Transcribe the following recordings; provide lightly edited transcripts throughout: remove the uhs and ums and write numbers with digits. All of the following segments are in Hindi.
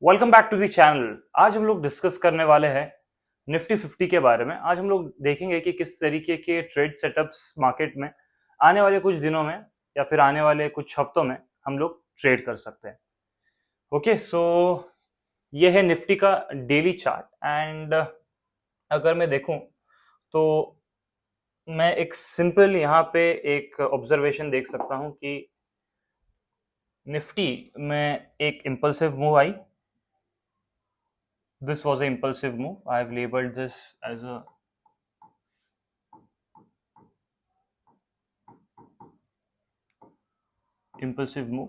Welcome back to the channel. आज हम लोग डिस्कस करने वाले हैं निफ्टी 50 के बारे में। आज हम लोग देखेंगे कि किस तरीके के ट्रेड सेटअप्स मार्केट में आने वाले कुछ दिनों में या फिर आने वाले कुछ हफ्तों में हम लोग ट्रेड कर सकते हैं। ओके, सो ये है निफ्टी का डेली चार्ट एंड अगर मैं देखूं तो मैं एक सिंपल यहाँ पे एक ऑब्जर्वेशन देख सकता हूँ कि निफ्टी में एक impulsive move I. This was an impulsive move. I have labeled this as a impulsive move.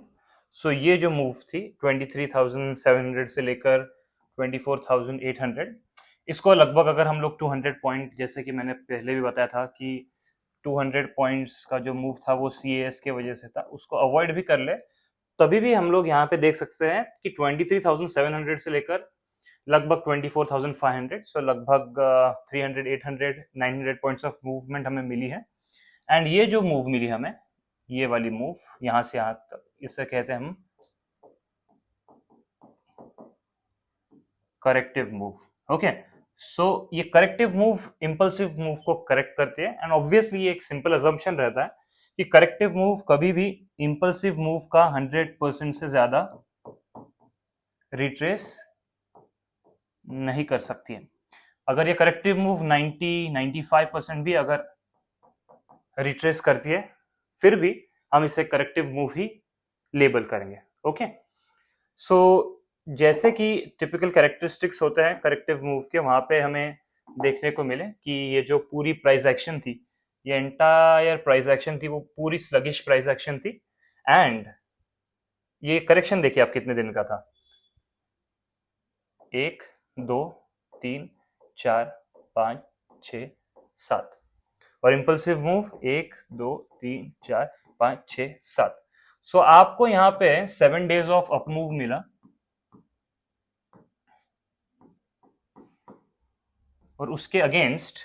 So ये जो मूव थी 23,700 से लेकर 24,800, इसको लगभग अगर हम लोग 200 पॉइंट, जैसे कि मैंने पहले भी बताया था कि 200 पॉइंट्स का जो मूव था वो CAS के वजह से था, उसको अवॉइड भी कर ले तभी भी हम लोग यहाँ पे देख सकते हैं कि 23,700 से लेकर लगभग 24,500, सो लगभग 300 800 900 पॉइंट्स ऑफ मूवमेंट हमें मिली है। एंड ये जो मूव मिली हमें, ये वाली मूव यहाँ से यहाँ तक, इससे कहते हैं हम करेक्टिव मूव। ओके, सो ये करेक्टिव मूव इंपल्सिव मूव को करेक्ट करती है एंड ऑब्वियसली ये एक सिंपल अजम्पशन रहता है कि करेक्टिव मूव कभी भी इंपल्सिव मूव का 100% से ज्यादा रिट्रेस नहीं कर सकती है। अगर ये करेक्टिव मूव 90-95% भी अगर रिट्रेस करती है, फिर भी हम इसे करेक्टिव मूव ही लेबल करेंगे। ओके, सो जैसे कि टिपिकल कैरेक्टरिस्टिक्स होते हैं करेक्टिव मूव के, वहां पे हमें देखने को मिले कि ये जो पूरी प्राइस एक्शन थी, ये एंटायर प्राइस एक्शन थी, वो पूरी स्लगिश प्राइस एक्शन थी। एंड ये करेक्शन देखिए आप कितने दिन का था, 1 2 3 4 5 6 7, और इंपल्सिव मूव 1 2 3 4 5 6 7। सो आपको यहाँ पे 7 डेज ऑफ अप मूव मिला और उसके अगेंस्ट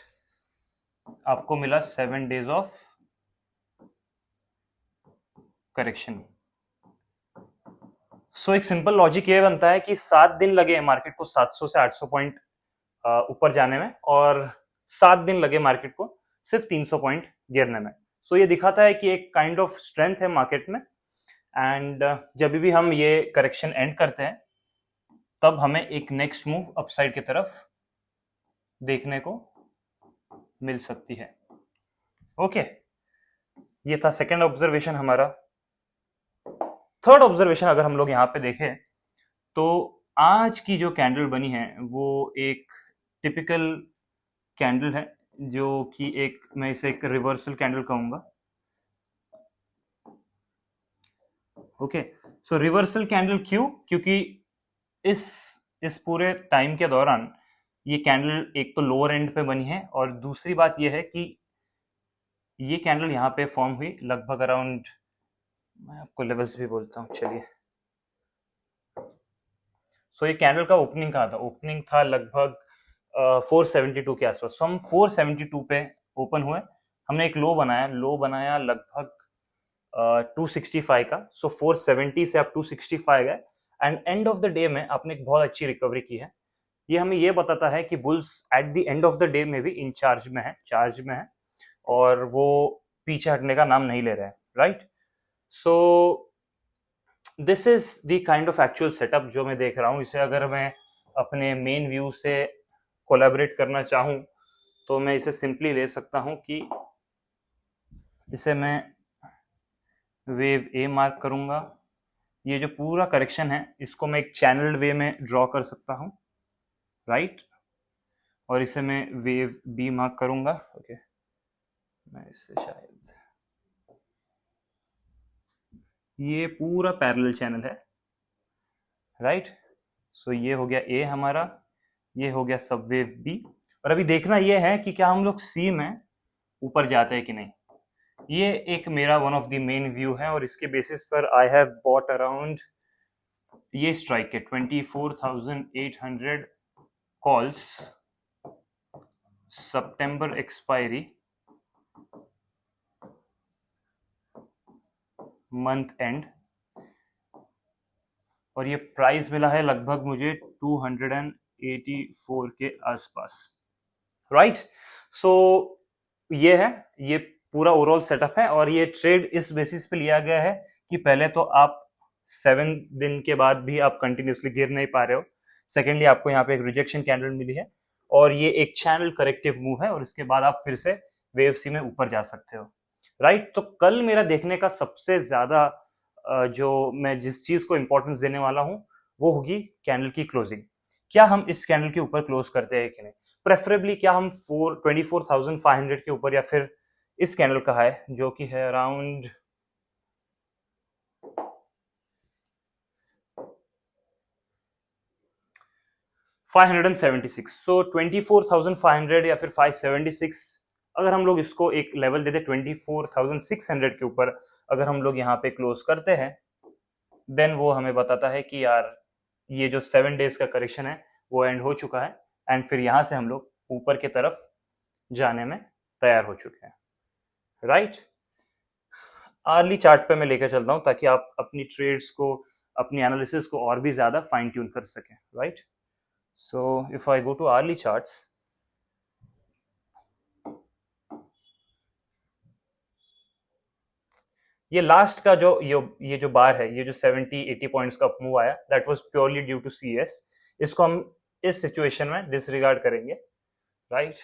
आपको मिला 7 डेज ऑफ करेक्शन। सो एक सिंपल लॉजिक ये बनता है कि 7 दिन लगे मार्केट को 700 से 800 पॉइंट ऊपर जाने में, और 7 दिन लगे मार्केट को सिर्फ 300 पॉइंट गिरने में। सो ये दिखाता है कि एक काइंड ऑफ स्ट्रेंथ है मार्केट में। एंड जब भी हम ये करेक्शन एंड करते हैं तब हमें एक नेक्स्ट मूव अपसाइड की तरफ देखने को मिल सकती है। ओके, ये था सेकेंड ऑब्जर्वेशन हमारा। थर्ड ऑब्जर्वेशन अगर हम लोग यहाँ पे देखें तो आज की जो कैंडल बनी है वो एक टिपिकल कैंडल है, जो कि एक, मैं इसे एक रिवर्सल कैंडल कहूंगा। ओके, सो रिवर्सल कैंडल क्यों? क्योंकि इस पूरे टाइम के दौरान ये कैंडल एक तो लोअर एंड पे बनी है, और दूसरी बात ये है कि ये कैंडल यहाँ पे फॉर्म हुई लगभग अराउंड, मैं आपको लेवल्स भी बोलता हूँ चलिए। सो ये कैंडल का ओपनिंग कहाँ था? ओपनिंग था लगभग 472 के आसपास। सो हम 472 पे ओपन हुए, हमने एक लो बनाया लगभग 265 का। सो 470 से आप 265 गए and end of the day में आपने एक बहुत अच्छी रिकवरी की है। ये हमें ये बताता है कि bulls at the end of the day में भी इन चार्ज में है और वो पीछे हटने का नाम नहीं ले रहे हैं, right? So this is the kind of actual setup जो मैं देख रहा हूँ। इसे अगर मैं अपने मेन व्यू से कोलैबोरेट करना चाहूँ तो मैं इसे सिंपली ले सकता हूँ कि इसे मैं वेव ए मार्क करूंगा। ये जो पूरा करेक्शन है इसको मैं एक चैनल्ड वे में ड्रॉ कर सकता हूँ, राइट? और इसे मैं वेव बी मार्क करूंगा। ओके, मैं इसे शायद, ये पूरा पैरेलल चैनल है, राइट? सो ये हो गया ए हमारा, ये हो गया सब वेव बी। और अभी देखना ये है कि क्या हम लोग सी में ऊपर जाते हैं कि नहीं। ये एक मेरा one of the main view है और इसके बेसिस पर आई हैव बॉट अराउंड, ये स्ट्राइक है 24,800 calls, September expiry, month and, और ये प्राइस मिला है लगभग मुझे 284 के आसपास, राइट। सो ये है, ये पूरा ओवरऑल सेटअप है, और ये ट्रेड इस बेसिस पे लिया गया है कि पहले तो आप 7 दिन के बाद भी आप कंटिन्यूसली गिर नहीं पा रहे हो, सेकेंडली आपको यहाँ पे एक रिजेक्शन कैंडल मिली है, और ये एक चैनल करेक्टिव मूव है, और इसके बाद आप फिर से वेव सी में ऊपर जा सकते हो, राइट। तो कल मेरा देखने का सबसे ज्यादा जो मैं जिस चीज को इंपॉर्टेंस देने वाला हूं वो होगी कैंडल की क्लोजिंग। क्या हम इस कैंडल के ऊपर क्लोज करते हैं कि नहीं, प्रेफरेबली क्या हम 24,500 के ऊपर, या फिर इस कैंडल का है जो कि है अराउंड 576, सो 24,500 या फिर 576, अगर हम लोग इसको एक लेवल दे दे 24,600 के ऊपर, अगर हम लोग यहाँ पे क्लोज करते हैं, देन वो हमें बताता है कि यार ये जो 7 डेज का करेक्शन है वो एंड हो चुका है, एंड फिर यहाँ से हम लोग ऊपर की तरफ जाने में तैयार हो चुके हैं, राइट। आर्ली चार्ट पे मैं लेकर चलता हूँ ताकि आप अपनी ट्रेड्स को, अपनी एनालिसिस को और भी ज्यादा फाइन ट्यून कर सकें, right. So if I go to early charts, ये लास्ट का जो ये जो बार है, ये जो 70-80 पॉइंट्स का मूव आया, that was purely due to CS. इसको हम इस सिचुएशन में डिसरिगार्ड करेंगे, राइट।